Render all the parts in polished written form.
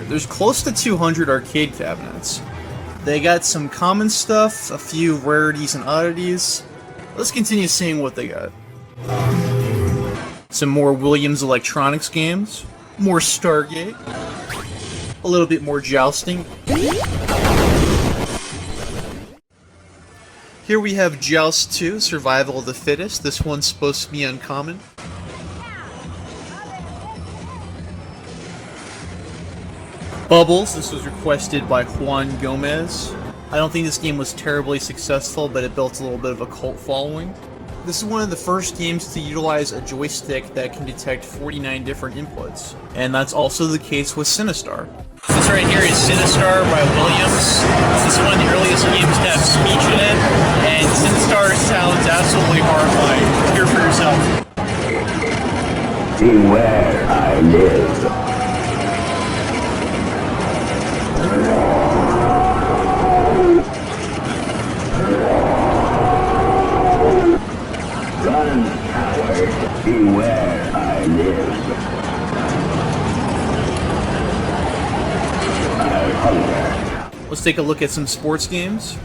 There's close to 200 arcade cabinets. They got some common stuff, a few rarities and oddities. Let's continue seeing what they got. Some more Williams Electronics games, more Stargate, a little bit more jousting. Here we have Joust 2, Survival of the Fittest. This one's supposed to be uncommon. Bubbles, this was requested by Juan Gomez. I don't think this game was terribly successful, but it built a little bit of a cult following. This is one of the first games to utilize a joystick that can detect 49 different inputs. And that's also the case with Sinistar. This right here is Sinistar by Williams. This is one of the earliest games to have speech in it, and Sinistar sounds absolutely horrifying. Hear for yourself. Beware, I live. Run, coward. Beware, I live. I hunger. Let's take a look at some sports games.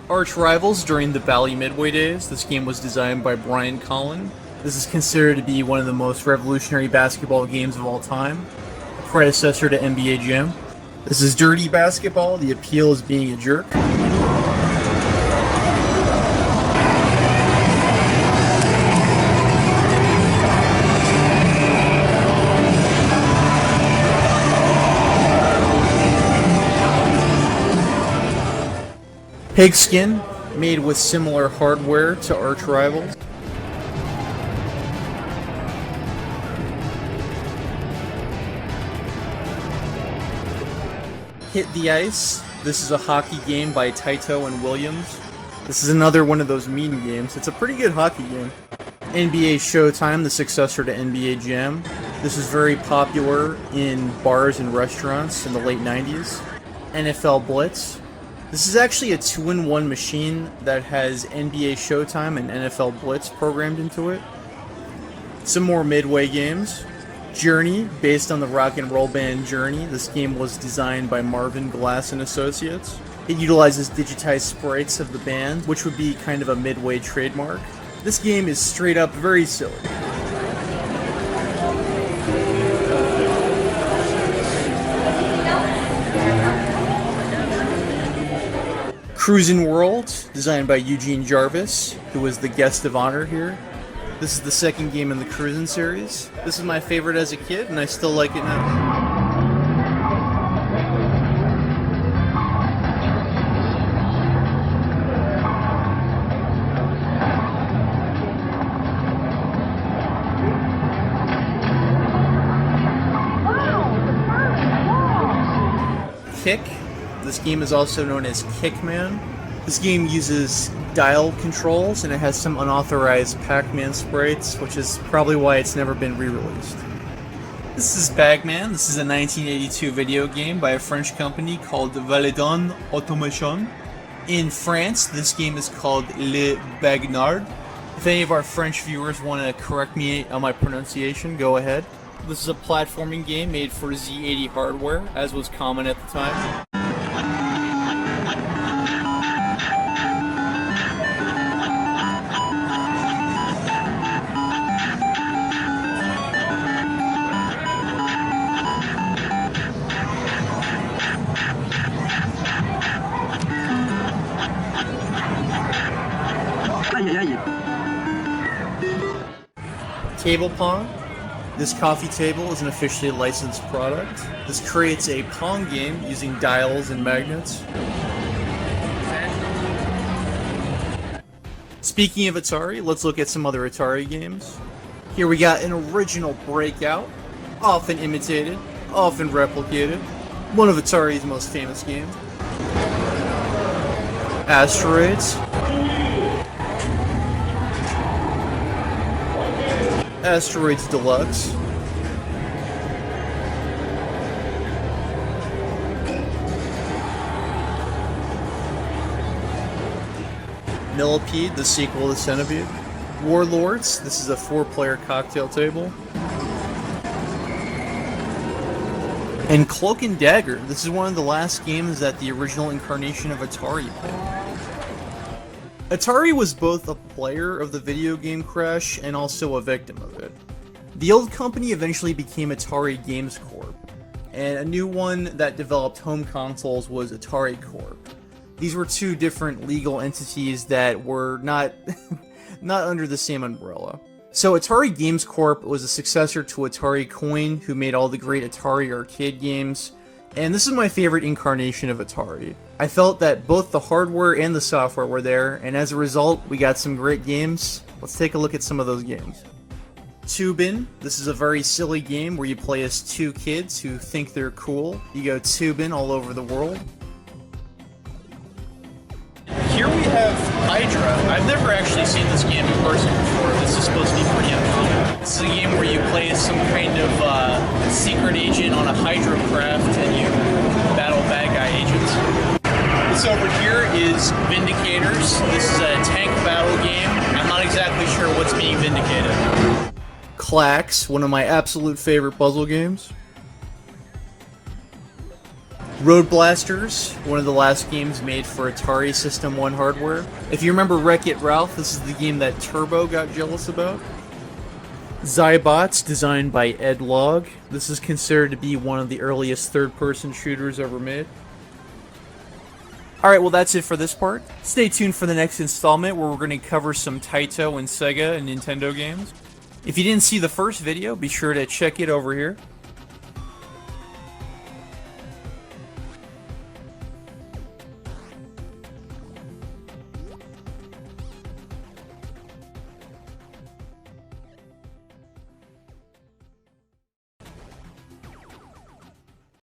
Arch Rivals during the Bally Midway days. This game was designed by Brian Collin. This is considered to be one of the most revolutionary basketball games of all time. A predecessor to NBA Jam. This is Dirty Basketball. The appeal is being a jerk. Pigskin, made with similar hardware to Arch Rivals. Hit the Ice. This is a hockey game by Taito and Williams. This is another one of those mean games. It's a pretty good hockey game. NBA Showtime, the successor to NBA Jam. This is very popular in bars and restaurants in the late 90s. NFL Blitz. This is actually a 2-in-1 machine that has NBA Showtime and NFL Blitz programmed into it. Some more Midway games. Journey, based on the rock and roll band Journey. This game was designed by Marvin Glass and Associates. It utilizes digitized sprites of the band, which would be kind of a Midway trademark. This game is straight up very silly. Cruis'n World, designed by Eugene Jarvis, who was the guest of honor here. This is the second game in the Cruis'n series. This is my favorite as a kid, and I still like it now. Kick. This game is also known as Kickman. This game uses dial controls, and it has some unauthorized Pac-Man sprites, which is probably why it's never been re-released. This is Bagman. This is a 1982 video game by a French company called Valedon Automation. In France, this game is called Le Bagnard. If any of our French viewers want to correct me on my pronunciation, go ahead. This is a platforming game made for Z80 hardware, as was common at the time. Table Pong. This coffee table is an officially licensed product. This creates a Pong game using dials and magnets. Speaking of Atari, let's look at some other Atari games. Here we got an original Breakout, often imitated, often replicated. One of Atari's most famous games. Asteroids. Asteroids Deluxe. Millipede, the sequel to Centipede. Warlords, this is a 4-player cocktail table. And Cloak and Dagger. This is one of the last games that the original incarnation of Atari played. Atari was both a player of the video game crash and also a victim of it. The old company eventually became Atari Games Corp, and a new one that developed home consoles was Atari Corp. These were two different legal entities that were not under the same umbrella. So Atari Games Corp was a successor to Atari Coin, who made all the great Atari arcade games, and this is my favorite incarnation of Atari. I felt that both the hardware and the software were there, and as a result, we got some great games. Let's take a look at some of those games. Tubin. This is a very silly game where you play as two kids who think they're cool. You go tubing all over the world. Here we have Hydra. I've never actually seen this game in person before. This is supposed to be pretty uncommon. This is a game where you play as some kind of secret agent on a Hydra craft and you battle bad guy agents. This over here is Vindicators. This is a tank battle game. I'm not exactly sure what's being vindicated. Klax, one of my absolute favorite puzzle games. Road Blasters, one of the last games made for Atari System 1 hardware. If you remember Wreck-It Ralph, this is the game that Turbo got jealous about. Zybots, designed by Ed Logg. This is considered to be one of the earliest third-person shooters ever made. Alright, well that's it for this part. Stay tuned for the next installment where we're going to cover some Taito and Sega and Nintendo games. If you didn't see the first video, be sure to check it over here.